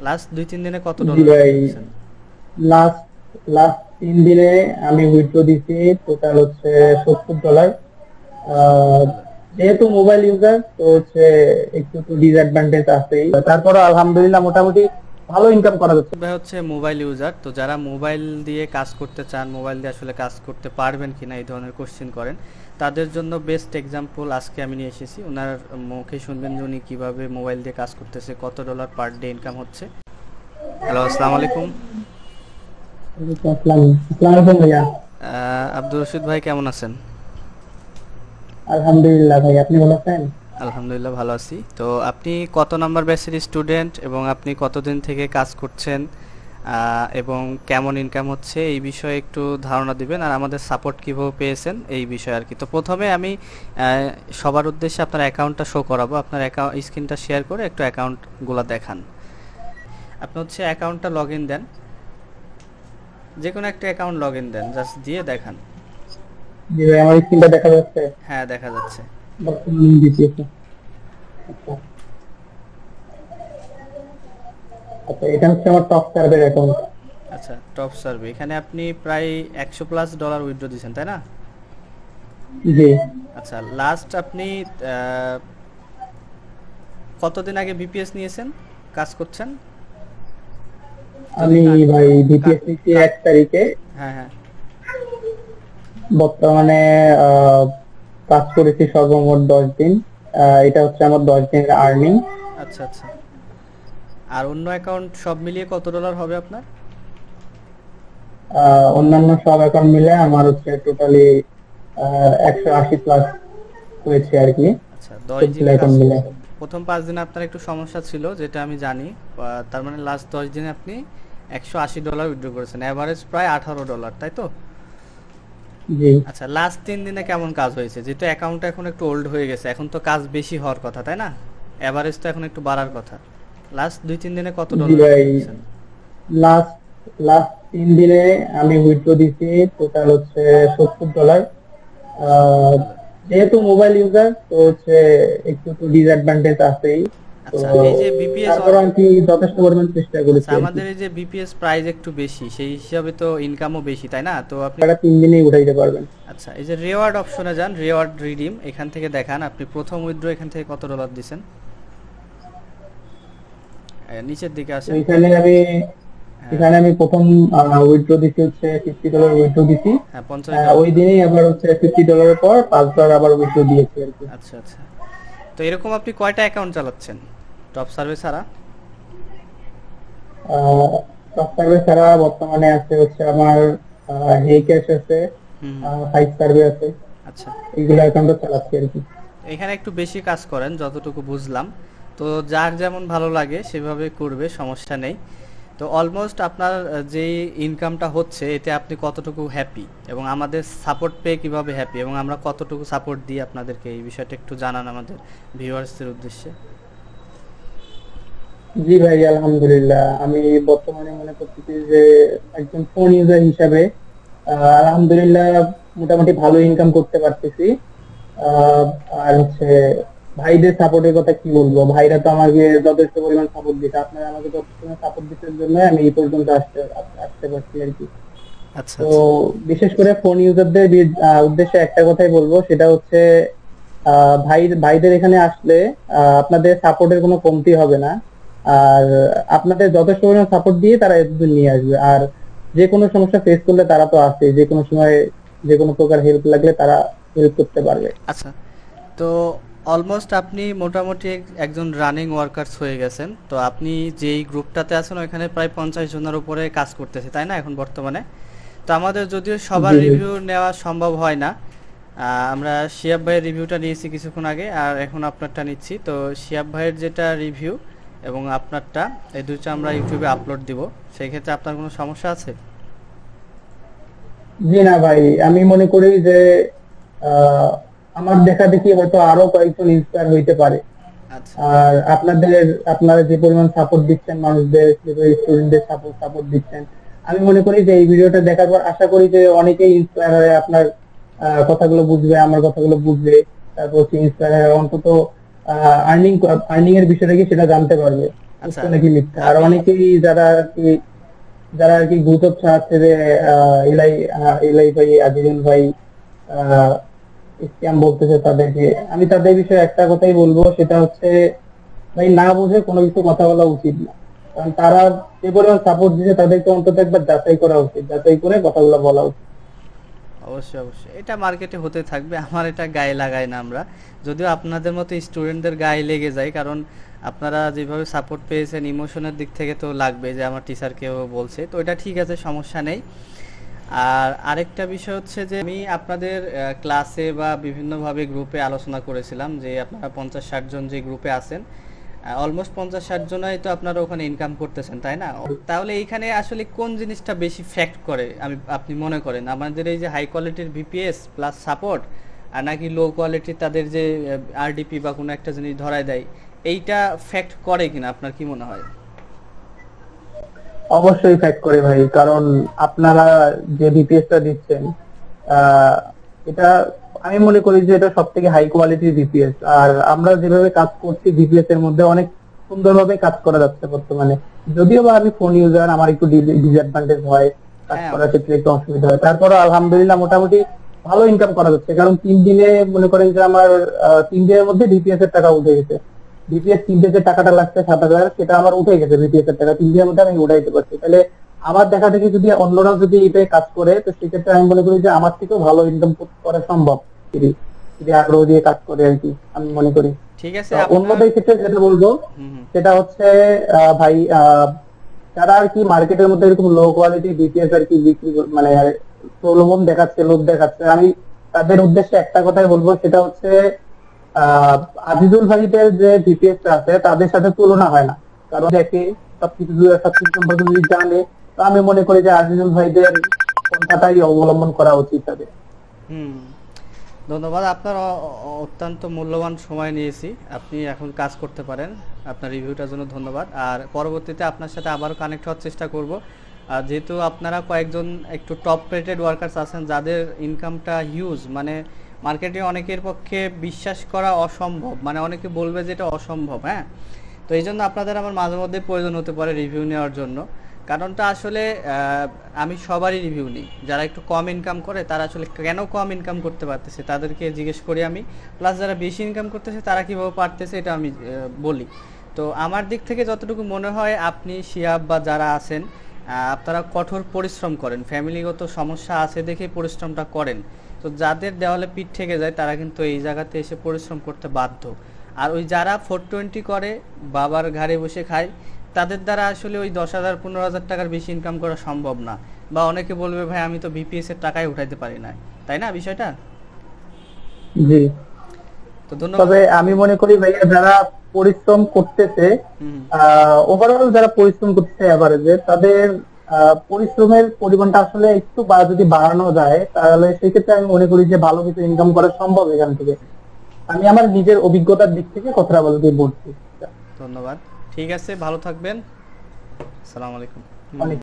Last 2-3 দিনে কত জি dollar ভাই, দিয়েছেন? লাস্ট লাস্ট 3 দিনে আমি উইথড্র দিছি টোটাল হচ্ছে $70। আহ, 70 ডলার। যেহেতু মোবাইল ইউজার তো হচ্ছে একটু তো ডিসঅ্যাডভান্টেজ আছেই, তারপরে আলহামদুলিল্লাহ মোটামুটি ভালো ইনকাম করা যাচ্ছে। ভাই হচ্ছে মোবাইল ইউজার, তো যারা মোবাইল দিয়ে কাজ করতে চান, মোবাইল দিয়ে আসলে কাজ করতে পারবেন কিনা এই ধরনের কোশ্চেন করেন, তাদের জন্য বেস্ট এক্সাম্পল আজকে আমি নিয়ে এসেছি। ওনার মুখে শুনবেন যে উনি কীভাবে মোবাইল দিয়ে কাজ করতেছে, কত ডলার পার ডে ইনকাম হচ্ছে। হ্যালো, আসসালামু আলাইকুম। আসসালাম আসসালাম আলাইকুম ভাইয়া। আব্দুর রশিদ ভাই কেমন আছেন? আলহামদুলিল্লাহ ভাই, আপনি ভালো আছেন? আলহামদুলিল্লাহ ভালো আছি। তো আপনি কত নাম্বার ব্যাচের স্টুডেন্ট এবং আপনি কতদিন থেকে কাজ করছেন, এবং কেমন ইনকাম হচ্ছে এই বিষয়ে একটু ধারণা দিবেন, আর আমাদের সাপোর্ট কীভাবে পেয়েছেন এই বিষয়ে আর কি। তো প্রথমে আমি সবার উদ্দেশ্যে আপনার অ্যাকাউন্টটা শো করাবো। আপনার অ্যাকাউন্ট স্ক্রিনটা শেয়ার করে একটু অ্যাকাউন্টগুলো দেখান। আপনি হচ্ছে অ্যাকাউন্টটা লগ ইন দেন, যে কোনো একটা অ্যাকাউন্ট লগ ইন দেন, জাস্ট দিয়ে দেখান। জি ভাই, আমার স্ক্রিনটা দেখা যাচ্ছে? হ্যাঁ, দেখা যাচ্ছে। বর্তমানে আমি দিচ্ছি একটা। আচ্ছা আচ্ছা, এটা হচ্ছে আমার টপ সার্ভের অ্যাকাউন্ট। আচ্ছা, টপ সার্ভে, এখানে আপনি প্রায় 100+ ডলার উইথড্র দিয়েছেন, তাই না? জি। আচ্ছা, লাস্ট আপনি আহ, কতদিন আগে বিপিএস নিয়েছেন, কাজ করছেন? যদি আমি কাট ভাই কাট বিপিএস নিচ্ছি কাট 1 তারিখে। হ্যাঁ, হ্যাঁ। বর্তমানে আহ, কাজ করেছি সর্বমোট 10 দিন। এটা হচ্ছে আমার 10 দিনের আর্নিং। আচ্ছা, আচ্ছা। আর অন্য অ্যাকাউন্ট সব মিলিয়ে কত ডলার হবে আপনার? অন্যান্য সব অ্যাকাউন্ট মিলে আমার হচ্ছে টোটালি 180+ হয়েছে আর কি, আচ্ছা, 10 দিন সবগুলো কাজ। অ্যাকাউন্ট মিলে। প্রথম 5 দিনে আপনার একটু সমস্যা ছিল, যেটা আমি জানি। তার মানে লাস্ট 10 দিনে আপনি $180 উইথড্র করেছেন, অ্যাভারেজ প্রায় $18, তাই তো? জি। আচ্ছা, লাস্ট 3 দিনে কেমন কাজ হয়েছে? যেহেতু অ্যাকাউন্টটা এখন একটু ওল্ড হয়ে গেছে, এখন তো কাজ বেশি হওয়ার কথা, তাই না? অ্যাভারেজ তো এখন একটু বাড়ার কথা। লাস্ট 2-3 দিনে কত জি ডলার ভাই, দিয়েছেন? লাস্ট লাস্ট 3 দিনে আমি উইথড্র দিছি টোটাল হচ্ছে $70। আহ, $70। যেহেতু মোবাইল ইউজার তো হচ্ছে একটু তো ডিসঅ্যাডভান্টেজ আছেই। তো আচ্ছা, এই যে বিপিএস। তারপর আর কি যথেষ্ট পরিমাণ চেষ্টা আচ্ছা, করেছি আর কি। আমাদের এই যে বিপিএস প্রাইস একটু বেশি, সেই হিসাবে তো ইনকামও বেশি, তাই না? তো আপনি, টাকা 3 দিনেই উঠাইতে পারবেন। আচ্ছা, এই যে রেওয়ার্ড অপশনে যান, রেওয়ার্ড রিডিম, এখান থেকে দেখান আপনি প্রথম উইথড্র এখান থেকে কত ডলার দিছেন। নিচের দিকে তো আসেন। এখানে আমি হ্যাঁ, এখানে আমি প্রথম উইথড্র দিছি হচ্ছে $50 উইথড্র দিছি। হ্যাঁ, $50। ওই দিনেই আবার হচ্ছে $50 পর $5 আবার উইথড্র দিয়েছি আর কি। আচ্ছা, আচ্ছা। তো এরকম আপনি কয়টা অ্যাকাউন্ট চালাচ্ছেন টপ সার্ভে ছাড়া? সফটওয়্যার ছাড়া বর্তমানে আছে হচ্ছে আমার হেই ক্যাশ আছে, হুম, হুম। ফাইভ সার্ভে আছে, আচ্ছা, এইগুলো অ্যাকাউন্টে চালাচ্ছি আর কি। এখানে একটু বেশি কাজ করেন যতটুকু বুঝলাম। তো যার যেমন ভালো লাগে সেভাবে করবে, সমস্যা নেই। তো অলমোস্ট আপনার যেই ইনকামটা হচ্ছে, এতে আপনি কতটুকু হ্যাপি, এবং আমাদের সাপোর্ট পেয়ে কিভাবে হ্যাপি, এবং আমরা কতটুকু সাপোর্ট দিই আপনাদেরকে, এই বিষয়টা একটু জানান আমাদের ভিউয়ার্সদের উদ্দেশ্যে। জি ভাই, আলহামদুলিল্লাহ আমি বর্তমানে মনে করতেছি যে একজন ফোন ইউজার হিসাবে আলহামদুলিল্লাহ মোটামুটি ভালো ইনকাম করতে পারতেছি। আহ, আর হচ্ছে ভাইদের সাপোর্টের কথা কি বলবো, ভাইরা তো আমাকে যথেষ্ট পরিমাণ সাপোর্ট দিচ্ছে, আপনারা আমাকে যথেষ্ট পরিমাণ সাপোর্ট দিচ্ছের জন্য আমি এই পর্যন্ত আসতে আসতে পারছি আর কি। আচ্ছা, তো আচ্ছা। বিশেষ করে ফোন ইউজারদের উদ্দেশ্যে একটা কথাই বলবো, সেটা হচ্ছে ভাইদের এখানে আসলে আপনাদের সাপোর্টের কোনো কমতি হবে না। আর আপনাদের যথেষ্ট পরিমাণ সাপোর্ট দিয়ে তারা এতদূর নিয়ে আসবে। আর যে কোনো সমস্যা ফেস করলে তারা তো আছে, যে কোনো সময় যে কোনো প্রকার হেল্প লাগলে তারা হেল্প করতে পারবে। আচ্ছা, তো অলমোস্ট আপনি মোটামুটি একজন রানিং ওয়ার্কার্স হয়ে গেছেন। তো আপনি যেই গ্রুপটাতে আছেন ওইখানে প্রায় 50 জনের উপরে কাজ করতেছে, তাই না, এখন বর্তমানে? তো আমাদের যদিও সবার জি জি। রিভিউ নেওয়া সম্ভব হয় না। আমরা শিয়াব ভাইয়ের রিভিউটা নিয়েছি কিছুক্ষণ আগে, আর এখন আপনারটা নিচ্ছি। তো শিয়াব ভাইয়ের যেটা রিভিউ এবং আপনারটা, এই দুইটা আমরা ইউটিউবে আপলোড দিব। সেই ক্ষেত্রে আপনার কোনো সমস্যা আছে? জি না ভাই, আমি মনে করি যে আহ, আমার দেখা দেখি হয়তো আরো কয়েকজন ইন্সপায়ার হইতে পারে। আচ্ছা, আর আপনারা যে পরিমাণ সাপোর্ট দিচ্ছেন, মানুষদের স্টুডেন্টদের সাপোর্ট সাপোর্ট দিচ্ছেন, আমি মনে করি যে এই ভিডিওটা দেখার পর আশা করি যে অনেকেই ইন্সপায়ার হয়ে আপনার কথাগুলো বুঝবে, আমার কথাগুলো বুঝবে, তারপর হচ্ছে ইন্সপায়ার হয়ে অন্তত আর্নিং আর্নিং এর বিষয়টা কি সেটা জানতে পারবে। আচ্ছা। সত্য নাকি মিথ্যা। আর আমি অনেকেই যারা আর কি গুজব ছড়াচ্ছে যে ইলাই ভাই, আজিজুল ভাই স্ক্যাম বলতেছে তাদেরকে, আমি তাদের বিষয়ে একটা কথাই বলবো, সেটা হচ্ছে ভাই না বুঝে কোনো কিছু কথা বলা উচিত না। কারণ তারা যে পরিমাণ সাপোর্ট দিচ্ছে তাদেরকে অন্তত একবার যাচাই করা উচিত, যাচাই করে কথাগুলো বলা উচিত। অবশ্যই অবশ্যই এটা মার্কেটে হতে থাকবে, আমার এটা গায়ে লাগায় না আমরা, যদিও আপনাদের মতো স্টুডেন্টদের গায়ে লেগে যায়, কারণ আপনারা যেভাবে সাপোর্ট পেয়েছেন ইমোশনের দিক থেকে তো লাগবে যে আমার টিচার কেউ বলছে, তো এটা ঠিক আছে, সমস্যা নেই। আর আরেকটা বিষয় হচ্ছে যে আমি আপনাদের ক্লাসে বা বিভিন্নভাবে গ্রুপে আলোচনা করেছিলাম যে আপনারা 50-60 জন যে গ্রুপে আছেন, অলমোস্ট 50-60 জনই তো আপনারা ওখানে ইনকাম করতেছেন, তাই না? তাহলে এইখানে আসলে কোন জিনিসটা বেশি ফ্যাক্ট করে আপনি মনে করেন, আমাদের এই যে হাই কোয়ালিটির ভিপিএস প্লাস সাপোর্ট, আর নাকি লো কোয়ালিটির তাদের যে আরডিপি বা কোনো একটা জিনিস ধরায় দেয়, এইটা ফ্যাক্ট করে কিনা আপনার কি মনে হয়? অবশ্যই ফ্যাক্ট করে ভাই, কারণ আপনারা যে বিপিএস টা দিচ্ছেন, আহ, এটা আমি মনে করি যে এটা সব থেকে হাই কোয়ালিটির বিপিএস। আর আমরা যেভাবে কাজ করছি বিপিএস এর মধ্যে অনেক সুন্দরভাবে কাজ করা যাচ্ছে বর্তমানে। যদিও বা আমি ফোন ইউজার, আমার একটু ডিসঅ্যাডভান্টেজ হয়, কাজ হ্যাঁ, করার ক্ষেত্রে একটু অসুবিধা হয়, তারপরে আলহামদুলিল্লাহ মোটামুটি ভালো ইনকাম করা যাচ্ছে। কারণ 3 দিনে মনে করেন যে আমার 3 দিনের মধ্যে বিপিএস এর টাকা উঠে গেছে। বিপিএস 3 দিনে যে টাকাটা লাগছে 7,000, সেটা আমার উঠে গেছে, বিপিএস এর টাকা 3 দিনের মধ্যে আমি উঠাইতে পারছি। তাহলে আমার দেখা দেখি যদি অন্যরাও যদি এটাই কাজ করে, তো সেক্ষেত্রে আমি মনে করি যে আমার থেকেও ভালো ইনকাম করা সম্ভব, যদি যদি আগ্রহ দিয়ে কাজ করে আর কি, আমি মনে করি। ঠিক আছে আপনার। অন্যদের ক্ষেত্রে যেটা বলবো হুম হুম। সেটা হচ্ছে ভাই, যারা আর কি মার্কেটের মধ্যে এরকম লো কোয়ালিটি বিপিএস আর কি বিক্রি মানে প্রলোভন দেখাচ্ছে, লোভ দেখাচ্ছে, আমি তাদের উদ্দেশ্যে একটা কথাই বলবো, সেটা হচ্ছে আহ আজিজুল ভাইদের যে বিপিএস টা আছে তাদের সাথে তুলনা হয় না। কারণ দেখে সবকিছু সম্পর্কে যদি জানে, তো আমি মনে করি যে আজিজুল ভাইদের পন্থাটাই অবলম্বন করা উচিত তাদের। হুম, ধন্যবাদ। আপনার অত্যন্ত মূল্যবান সময় নিয়েছি, আপনি এখন কাজ করতে পারেন। আপনার রিভিউটার জন্য ধন্যবাদ। আর পরবর্তীতে আপনার সাথে আবারও কানেক্ট হওয়ার চেষ্টা করব। আর যেহেতু আপনারা কয়েকজন একটু টপ রেটেড ওয়ার্কার্স আছেন যাদের ইনকামটা হিউজ, মানে মার্কেটে অনেকের পক্ষে বিশ্বাস করা অসম্ভব, মানে অনেকে বলবে যে এটা অসম্ভব, হ্যাঁ। তো এই জন্য আপনাদের আমার মাঝে মধ্যে প্রয়োজন হতে পারে রিভিউ নেওয়ার জন্য। কারণটা আসলে আমি সবারই রিভিউ নিই, যারা একটু কম ইনকাম করে তারা আসলে কেন কম ইনকাম করতে পারতেছে তাদেরকে জিজ্ঞেস করি আমি, প্লাস যারা বেশি ইনকাম করতেছে তারা কীভাবে পারতেছে এটা আমি বলি। তো আমার দিক থেকে যতটুকু মনে হয় আপনি শিহাব বা যারা আছেন, আপনারা কঠোর পরিশ্রম করেন, ফ্যামিলিগত সমস্যা আছে দেখে পরিশ্রমটা করেন। তো যাদের দেওয়ালে পিঠ থেকে যায় তারা কিন্তু এই জায়গাতে এসে পরিশ্রম করতে বাধ্য। আর ওই যারা 420 করে, বাবার ঘাড়ে বসে খায়, তাদের দ্বারা আসলে ওই 10,000 15,000 টাকার বেশি ইনকাম করা সম্ভব না। বা অনেকে বলবে ভাই আমি তো বিপিএস এর টাকাই উঠাইতে পারি না, তাই না বিষয়টা? জি। তো ধন্যবাদ। তবে আমি মনে করি ভাইয়া, যারা পরিশ্রম করতেছে, হুম। ওভারঅল যারা পরিশ্রম করতেছে এভারেজে, তাদের পরিশ্রমের পরিমাণটা আসলে একটু যদি বাড়ানো যায়, তাহলে সেক্ষেত্রে আমি মনে করি যে ভালো কিছু ইনকাম করা সম্ভব এখান থেকে। আমি আমার নিজের অভিজ্ঞতার দিক থেকে কথাটা বলছি। ধন্যবাদ। ঠিক আছে, ভালো থাকবেন। আসসালামু আলাইকুম। অনেক